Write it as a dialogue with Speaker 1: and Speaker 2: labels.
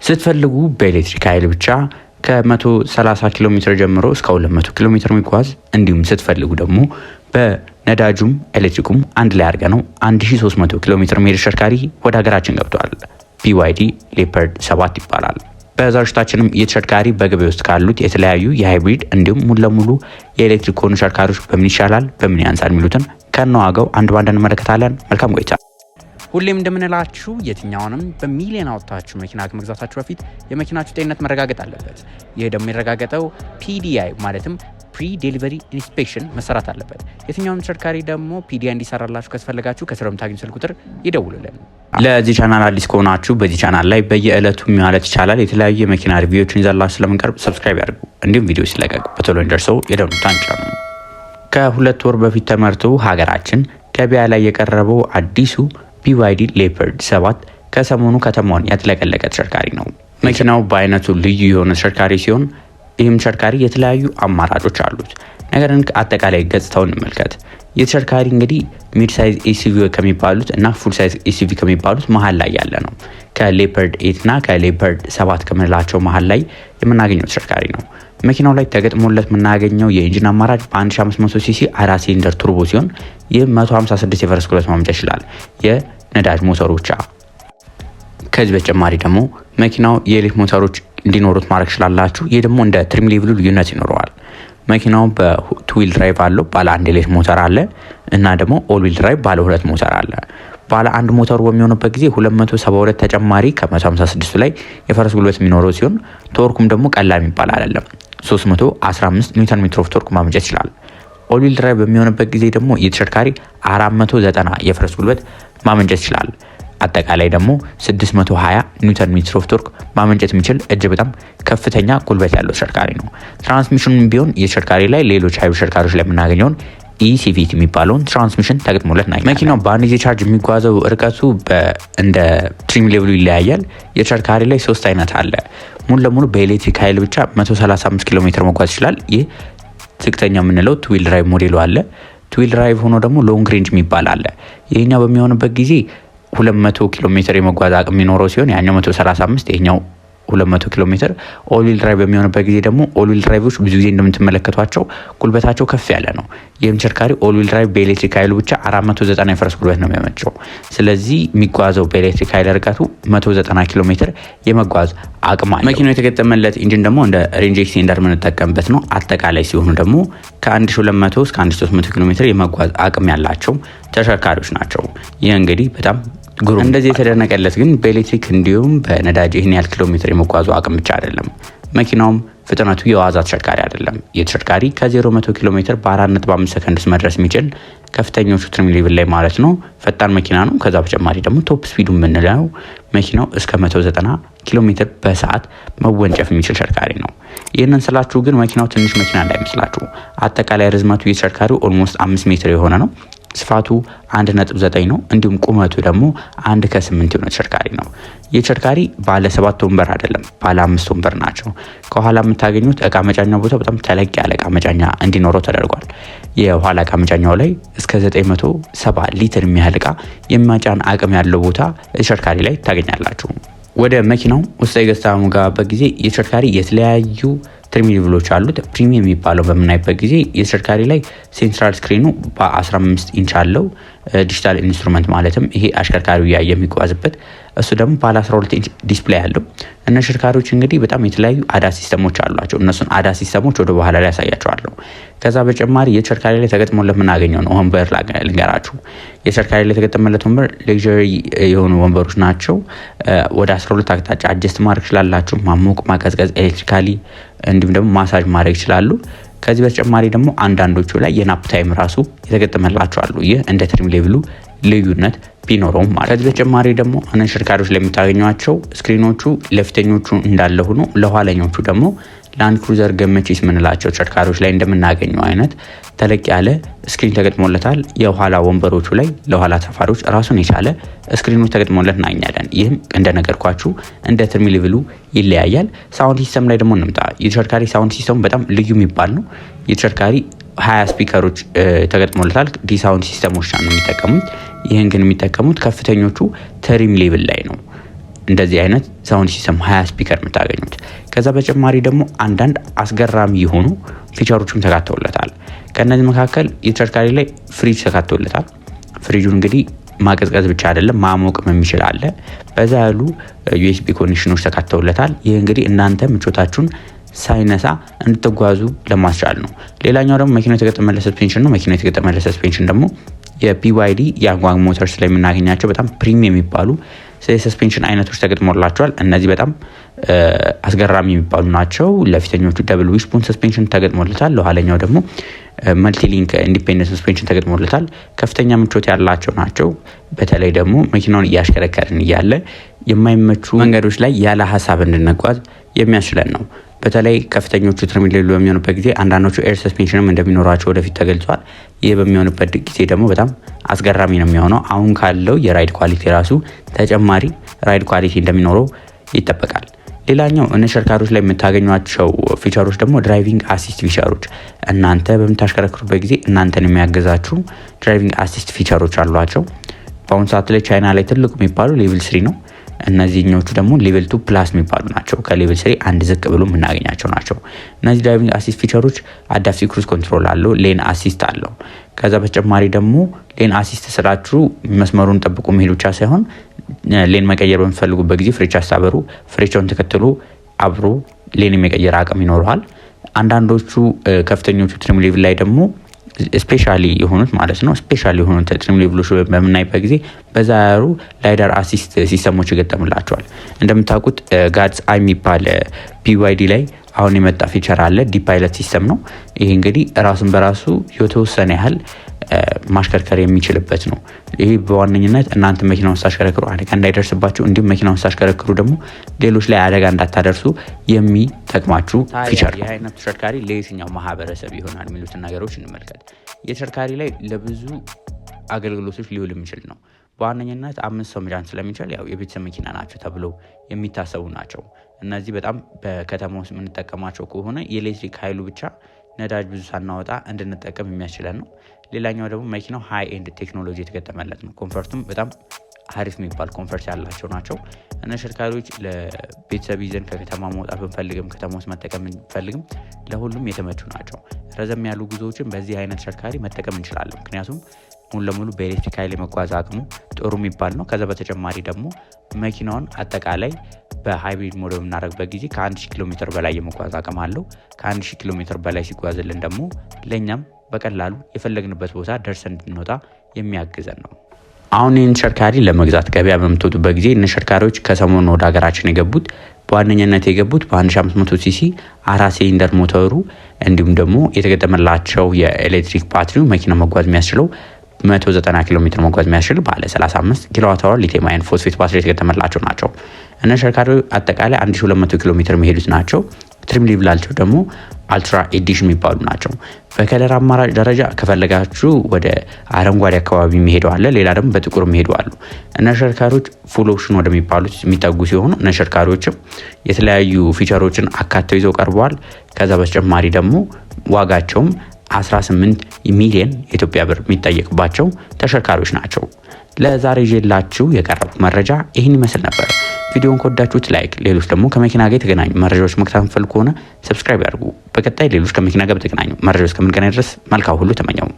Speaker 1: ስትፈልጉ በኤሌክትሪክ ኃይል ብቻ ከ130 ኪሎ ሜትር ጀምሮ እስከ 200 ኪሎ ሜትር የሚጓዝ እንዲሁም ስትፈልጉ ደግሞ በነዳጁም ኤሌክትሪኩም አንድ ላይ አድርገ ነው 1300 ኪሎ ሜትር የሚሄድ ተሽከርካሪ ወደ ሀገራችን ገብቷል። BYD ሌፐርድ 7 ይባላል። በዛሬታችንም የተሽከርካሪ በገበያ ውስጥ ካሉት የተለያዩ የሃይብሪድ እንዲሁም ሙሉ ለሙሉ የኤሌክትሪክ ሆኑ ተሽከርካሪዎች በምን ይሻላል፣ በምን ያንሳል የሚሉትን ከነዋጋው አንድ ባንድ እንመለከታለን። መልካም ቆይታ። ሁሌም እንደምንላችሁ የትኛውንም በሚሊዮን አውጥታችሁ መኪና ከመግዛታችሁ በፊት የመኪናችሁ ጤንነት መረጋገጥ አለበት። ይህ ደግሞ የሚረጋገጠው PDI ማለትም ፕሪ ዴሊቨሪ ኢንስፔክሽን መሰራት አለበት። የትኛውንም ተሽከርካሪ ደግሞ PDI እንዲሰራላችሁ ከተፈለጋችሁ ከስር በምታገኙት ስልክ ቁጥር ይደውሉልን። ለዚህ ቻናል አዲስ ከሆናችሁ በዚህ ቻናል ላይ በየዕለቱ ማለት ይቻላል የተለያዩ የመኪና ሪቪዎችን ይዘላችሁ ስለምንቀርብ ሰብስክራይብ ያድርጉ። እንዲሁም ቪዲዮ ሲለቀቅ በቶሎ እንዲደርሰው የደወል ምልክቱን ጫኑ። ከ2 ወር በፊት ተመርቶ ሀገራችን ገበያ ላይ የቀረበው አዲሱ BYD ሌፐርድ 7 ከሰሞኑ ከተማውን ያጥለቀለቀ ተሽከርካሪ ነው። መኪናው በአይነቱ ልዩ የሆነ ተሽከርካሪ ሲሆን ይህም ተሽከርካሪ የተለያዩ አማራጮች አሉት። ነገር ግን አጠቃላይ ገጽታውን እንመልከት። የተሽከርካሪ እንግዲህ ሚድ ሳይዝ ኤስዩቪ ከሚባሉት እና ፉል ሳይዝ ኤስዩቪ ከሚባሉት መሀል ላይ ያለ ነው። ከሌፐርድ 8 እና ከሌፐርድ 7 ከምንላቸው መሀል ላይ የምናገኘው ተሽከርካሪ ነው። መኪናው ላይ ተገጥሞለት የምናገኘው የኢንጂን አማራጭ በ1500 ሲሲ 4 ሲሊንደር ቱርቦ ሲሆን ይህ 156 የፈረስ ጉልበት ማመንጨት ይችላል የነዳጅ ሞተሩ ብቻ። ከዚህ በተጨማሪ ደግሞ መኪናው የኤሌክትሪክ ሞተሮች እንዲኖሩት ማድረግ ይችላላችሁ። ይህ ደግሞ እንደ ትሪም ሌቭሉ ልዩነት ይኖረዋል። መኪናው በቱዊል ድራይቭ አለው። ባለ አንድ ኤሌክትሪክ ሞተር አለ እና ደግሞ ኦል ዊል ድራይቭ ባለ 2 ሞተር አለ። ባለ አንድ ሞተሩ በሚሆንበት ጊዜ 272 ተጨማሪ ከ156 ላይ የፈረስ ጉልበት የሚኖረው ሲሆን ቶርኩም ደግሞ ቀላል የሚባል አይደለም። 315 ኒውተን ሜትር ኦፍ ቶርክ ማመንጨት ይችላል። ኦል ዊል ድራይቭ በሚሆንበት ጊዜ ደግሞ የተሽከርካሪ 490 የፈረስ ጉልበት ማመንጨት ይችላል። አጠቃላይ ደግሞ 620 ኒውተን ሜትር ኦፍ ቶርክ ማመንጨት የሚችል እጅግ በጣም ከፍተኛ ጉልበት ያለው ተሽከርካሪ ነው። ትራንስሚሽኑም ቢሆን የተሽከርካሪ ላይ ሌሎች ሃይብሪድ ተሽከርካሪዎች ላይ የምናገኘውን ECVT የሚባለውን ትራንስሚሽን ተገጥሞለት ነው። መኪናው በአንድ ጊዜ ቻርጅ የሚጓዘው ርቀቱ እንደ ትሪም ሌቭሉ ይለያያል። የተሽከርካሪ ላይ 3 አይነት አለ። ሙሉ ለሙሉ በኤሌክትሪክ ኃይል ብቻ 135 ኪሎ ሜትር መጓዝ ይችላል። ይህ ዝቅተኛ የምንለው ቱዊል ድራይቭ ሞዴሉ አለ። ቱዊል ድራይቭ ሆኖ ደግሞ ሎንግ ሬንጅ የሚባል አለ። ይህኛው በሚሆንበት ጊዜ 200 ኪሎ ሜትር የመጓዝ አቅም የሚኖረው ሲሆን ያኛው 135 ይሄኛው 200 ኪሎ ሜትር። ኦል ዊል ድራይቭ በሚሆንበት ጊዜ ደግሞ ኦል ዊል ድራይቮች ብዙ ጊዜ እንደምትመለከቷቸው ጉልበታቸው ከፍ ያለ ነው። ይህም ተሽከርካሪ ኦል ዊል ድራይቭ በኤሌክትሪክ ኃይሉ ብቻ 490 የፈረስ ጉልበት ነው የሚያመጣው። ስለዚህ የሚጓዘው በኤሌክትሪክ ኃይል ርቀቱ 190 ኪሎ ሜትር የመጓዝ አቅም አለው። መኪናው የተገጠመለት ኢንጂን ደግሞ እንደ ሬንጅ ኤክስቴንደር የምንጠቀምበት ነው። አጠቃላይ ሲሆኑ ደግሞ ከ1200 እስከ 1300 ኪሎ ሜትር የመጓዝ አቅም ያላቸው ተሽከርካሪዎች ናቸው። ይህ እንግዲህ በጣም ግሩም። እንደዚህ የተደነቀለት ግን በኤሌክትሪክ እንዲሁም በነዳጅ ይህን ያህል ኪሎ ሜትር የመጓዙ አቅም ብቻ አይደለም። መኪናውም ፍጥነቱ የዋዛ ተሽከርካሪ አይደለም። የተሽከርካሪ ከ0-100 ኪሎ ሜትር በ4.5 ሰከንድ መድረስ የሚችል ከፍተኞቹ ትሪም ሌቭል ላይ ማለት ነው ፈጣን መኪና ነው። ከዛ በተጨማሪ ደግሞ ቶፕ ስፒዱ የምንለው መኪናው እስከ 190 ኪሎ ሜትር በሰዓት መወንጨፍ የሚችል ተሽከርካሪ ነው። ይህንን ስላችሁ ግን መኪናው ትንሽ መኪና እንዳይመስላችሁ። አጠቃላይ ርዝመቱ የተሽከርካሪው ኦልሞስት 5 ሜትር የሆነ ነው። ስፋቱ 1.9 ነው። እንዲሁም ቁመቱ ደግሞ 1 ከ8 የሆነ ተሽከርካሪ ነው። የተሽከርካሪ ባለ 7 ወንበር አይደለም፣ ባለ 5 ወንበር ናቸው። ከኋላ የምታገኙት እቃ መጫኛ ቦታ በጣም ተለቅ ያለ እቃ መጫኛ እንዲኖረው ተደርጓል። የኋላ እቃ መጫኛው ላይ እስከ 970 ሊትር የሚያህል እቃ የማጫን አቅም ያለው ቦታ ተሽከርካሪ ላይ ታገኛላችሁ። ወደ መኪናው ውስጣዊ ገጽታ ጋር ጊዜ የተሽከርካሪ የተለያዩ ትሪም ሌቭሎች አሉት። ፕሪሚየም የሚባለው በምናይበት ጊዜ የተሽከርካሪ ላይ ሴንትራል ስክሪኑ በ15 ኢንች አለው። ዲጂታል ኢንስትሩመንት ማለትም ይሄ አሽከርካሪው የሚጓዝበት እሱ ደግሞ ባለ 12 ኢንች ዲስፕሌይ አለው። እነ ተሽከርካሪዎች እንግዲህ በጣም የተለያዩ አዳስ ሲስተሞች አሏቸው። እነሱን አዳስ ሲስተሞች ወደ በኋላ ላይ ያሳያቸዋለሁ። ከዛ በተጨማሪ የተሽከርካሪ ላይ ተገጥሞለት የምናገኘው ነው ወንበር ልንገራችሁ። የተሽከርካሪ ላይ የተገጠመለት ወንበር ሌክዠሪ የሆኑ ወንበሮች ናቸው። ወደ 12 አቅጣጫ አጀስት ማድረግ ይችላላችሁ። ማሞቅ፣ ማቀዝቀዝ ኤሌክትሪካሊ እንዲሁም ደግሞ ማሳጅ ማድረግ ይችላሉ። ከዚህ በተጨማሪ ደግሞ አንዳንዶቹ ላይ የናፕ ታይም ራሱ የተገጠመላቸው አሉ። ይህ እንደ ትሪም ሌቭሉ ልዩነት ቢኖረውም ማለት። ከዚህ በተጨማሪ ደግሞ ተሽከርካሪዎች ላይ የምታገኟቸው ስክሪኖቹ ለፊተኞቹ እንዳለ ሆኖ ለኋለኞቹ ደግሞ ላንድ ክሩዘር ገመቺስ የምንላቸው ተሽከርካሪዎች ላይ እንደምናገኘው አይነት ተለቅ ያለ ስክሪን ተገጥሞለታል። የኋላ ወንበሮቹ ላይ ለኋላ ተሳፋሪዎች ራሱን የቻለ ስክሪኖች ተገጥሞለት እናገኛለን። ይህም እንደነገርኳችሁ እንደ ትሪም ሌቭሉ ይለያያል። ሳውንድ ሲስተም ላይ ደግሞ እንምጣ። የተሽከርካሪ ሳውንድ ሲስተም በጣም ልዩ የሚባል ነው። የተሽከርካሪ 20 ስፒከሮች ተገጥሞለታል። ዲ ሳውንድ ሲስተሞች ነው የሚጠቀሙት። ይህን ግን የሚጠቀሙት ከፍተኞቹ ትሪም ሌቭል ላይ ነው። እንደዚህ አይነት ሳውንድ ሲስተም 20 ስፒከር የምታገኙት። ከዛ በተጨማሪ ደግሞ አንዳንድ አስገራሚ የሆኑ ፊቸሮችም ተካተውለታል። ከእነዚህ መካከል የተሽከርካሪ ላይ ፍሪጅ ተካተውለታል። ፍሪጁ እንግዲህ ማቀዝቀዝ ብቻ አይደለም ማሞቅም የሚችል አለ። በዛ ያሉ ዩኤስቢ ኮኔክሽኖች ተካተውለታል። ይህ እንግዲህ እናንተ ምቾታችሁን ሳይነሳ እንድትጓዙ ለማስቻል ነው። ሌላኛው ደግሞ መኪናው የተገጠመለት ሰስፔንሽን ነው። መኪናው የተገጠመለት ሰስፔንሽን ደግሞ የቢዋይዲ የአጓግ ሞተርስ ላይ የምናገኛቸው በጣም ፕሪሚየም የሚባሉ የሰስፔንሽን አይነቶች ተገጥሞላቸዋል። እነዚህ በጣም አስገራሚ የሚባሉ ናቸው። ለፊተኞቹ ደብል ዊሽቦን ሰስፔንሽን ተገጥሞለታል። ለኋለኛው ደግሞ መልቲሊንክ ኢንዲፔንደንት ሰስፔንሽን ተገጥሞለታል። ከፍተኛ ምቾት ያላቸው ናቸው። በተለይ ደግሞ መኪናውን እያሽከረከርን እያለ የማይመቹ መንገዶች ላይ ያለ ሀሳብ እንድንጓዝ የሚያስችለን ነው። በተለይ ከፍተኞቹ ትሪም ሌቭል በሚሆኑበት ጊዜ አንዳንዶቹ ኤር ሰስፔንሽንም እንደሚኖራቸው ወደፊት ተገልጿል። ይህ በሚሆንበት ጊዜ ደግሞ በጣም አስገራሚ ነው የሚሆነው። አሁን ካለው የራይድ ኳሊቲ ራሱ ተጨማሪ ራይድ ኳሊቲ እንደሚኖረው ይጠበቃል። ሌላኛው ተሽከርካሪዎች ላይ የምታገኟቸው ፊቸሮች ደግሞ ድራይቪንግ አሲስት ፊቸሮች፣ እናንተ በምታሽከረክሩበት ጊዜ እናንተን የሚያገዛችሁ ድራይቪንግ አሲስት ፊቸሮች አሏቸው። በአሁኑ ሰዓት ላይ ቻይና ላይ ትልቁ የሚባሉ ሌቭል 3 ነው። እነዚህኞቹ ደግሞ ሌቭል 2 ፕላስ የሚባሉ ናቸው። ከሌቭል 3 አንድ ዝቅ ብሎ የምናገኛቸው ናቸው። እነዚህ ድራይቪንግ አሲስት ፊቸሮች አዳፕቲቭ ክሩዝ ኮንትሮል አለው፣ ሌን አሲስት አለው። ከዛ በተጨማሪ ደግሞ ሌን አሲስት ስላችሁ መስመሩን ጠብቆ መሄድ ብቻ ሳይሆን ሌን መቀየር በሚፈልጉበት ጊዜ ፍሬቻ አስታበሩ ፍሬቻውን ተከትሎ አብሮ ሌን የመቀየር አቅም ይኖረዋል። አንዳንዶቹ ከፍተኞቹ ትሪም ሌቭል ላይ ደግሞ ስፔሻሊ የሆኑት ማለት ነው ስፔሻሊ የሆኑት ትሪም ሌቭሎች በምናይበት ጊዜ በዛ ያሉ ላይዳር አሲስት ሲስተሞች ይገጠሙላቸዋል። እንደምታውቁት ጋድስ አይ የሚባል ቢዋይዲ ላይ አሁን የመጣ ፊቸር አለ። ዲፕ ፓይለት ሲስተም ነው። ይሄ እንግዲህ ራሱን በራሱ የተወሰነ ያህል ማሽከርከር የሚችልበት ነው። ይሄ በዋነኝነት እናንተ መኪናውን ስታሽከረክሩ አደጋ እንዳይደርስባችሁ እንዲሁም መኪናውን ስታሽከረክሩ ደግሞ ሌሎች ላይ አደጋ እንዳታደርሱ የሚጠቅማችሁ ፊቸር ነው። ይህ አይነት ተሽከርካሪ ለየትኛው ማህበረሰብ ይሆናል የሚሉትን ነገሮች እንመልከት። የተሽከርካሪ ላይ ለብዙ አገልግሎቶች ሊውል የሚችል ነው። በዋነኝነት 5 ሰው መጫን ስለሚችል ያው የቤተሰብ መኪና ናቸው ተብለው የሚታሰቡ ናቸው። እነዚህ በጣም በከተማ ውስጥ የምንጠቀማቸው ከሆነ የኤሌክትሪክ ኃይሉ ብቻ ነዳጅ ብዙ ሳናወጣ እንድንጠቀም የሚያስችለን ነው። ሌላኛው ደግሞ መኪናው ሃይ ኤንድ ቴክኖሎጂ የተገጠመለት ነው። ኮንፈርቱም በጣም አሪፍ የሚባል ኮንፈርት ያላቸው ናቸው። እነ ተሽከርካሪዎች ለቤተሰብ ይዘን ከከተማ መውጣት ብንፈልግም ከተማ ውስጥ መጠቀም ብንፈልግም ለሁሉም የተመቹ ናቸው። ረዘም ያሉ ጉዞዎችን በዚህ አይነት ተሽከርካሪ መጠቀም እንችላለን። ምክንያቱም ሙሉ ለሙሉ በኤሌክትሪክ ኃይል የመጓዝ አቅሙ ጥሩ የሚባል ነው። ከዛ በተጨማሪ ደግሞ መኪናውን አጠቃላይ በሃይብሪድ ሞድ በምናደርግበት ጊዜ ከ1000 ኪሎ ሜትር በላይ የመጓዝ አቅም አለው። ከ1000 ኪሎ ሜትር በላይ ሲጓዝልን ደግሞ ለእኛም በቀላሉ የፈለግንበት ቦታ ደርሰን እንድንወጣ የሚያግዘን ነው። አሁን ይህን ተሽከርካሪ ለመግዛት ገበያ በምትወጡበት ጊዜ ተሽከርካሪዎች ከሰሞኑ ወደ ሀገራችን የገቡት በዋነኝነት የገቡት በ1500 ሲሲ 4 ሲሊንደር ሞተሩ እንዲሁም ደግሞ የተገጠመላቸው የኤሌክትሪክ ባትሪው መኪና መጓዝ የሚያስችለው 190 ኪሎ ሜትር መጓዝ የሚያስችል ባለ 35 ኪሎዋት አወር ሊቲየም አየን ፎስፌት ባትሪ የተገጠመላቸው ናቸው። ተሽከርካሪው አጠቃላይ 1200 ኪሎ ሜትር የሚሄዱት ናቸው። ትሪም ሌቭላቸው ደግሞ አልትራ ኤዲሽን የሚባሉ ናቸው። በከለር አማራጭ ደረጃ ከፈለጋችሁ ወደ አረንጓዴ አካባቢ የሚሄዱ አለ፣ ሌላ ደግሞ በጥቁር የሚሄዱ አሉ። ተሽከርካሪዎች ፉል ኦፕሽን ወደሚባሉት የሚጠጉ ሲሆኑ ተሽከርካሪዎችም የተለያዩ ፊቸሮችን አካተው ይዘው ቀርበዋል። ከዛ በተጨማሪ ደግሞ ዋጋቸውም 18 ሚሊዮን የኢትዮጵያ ብር የሚጠየቅባቸው ተሽከርካሪዎች ናቸው። ለዛሬ ይዤላችሁ የቀረቡት መረጃ ይህን ይመስል ነበር። ቪዲዮን ከወዳችሁት ላይክ፣ ሌሎች ደግሞ ከመኪና ጋር የተገናኙ መረጃዎች መከታተል ፈልጉ ከሆነ ሰብስክራይብ ያድርጉ። በቀጣይ ሌሎች ከመኪና ጋር በተገናኙ መረጃዎች እስከምንገናኝ ድረስ መልካም ሁሉ ተመኘው።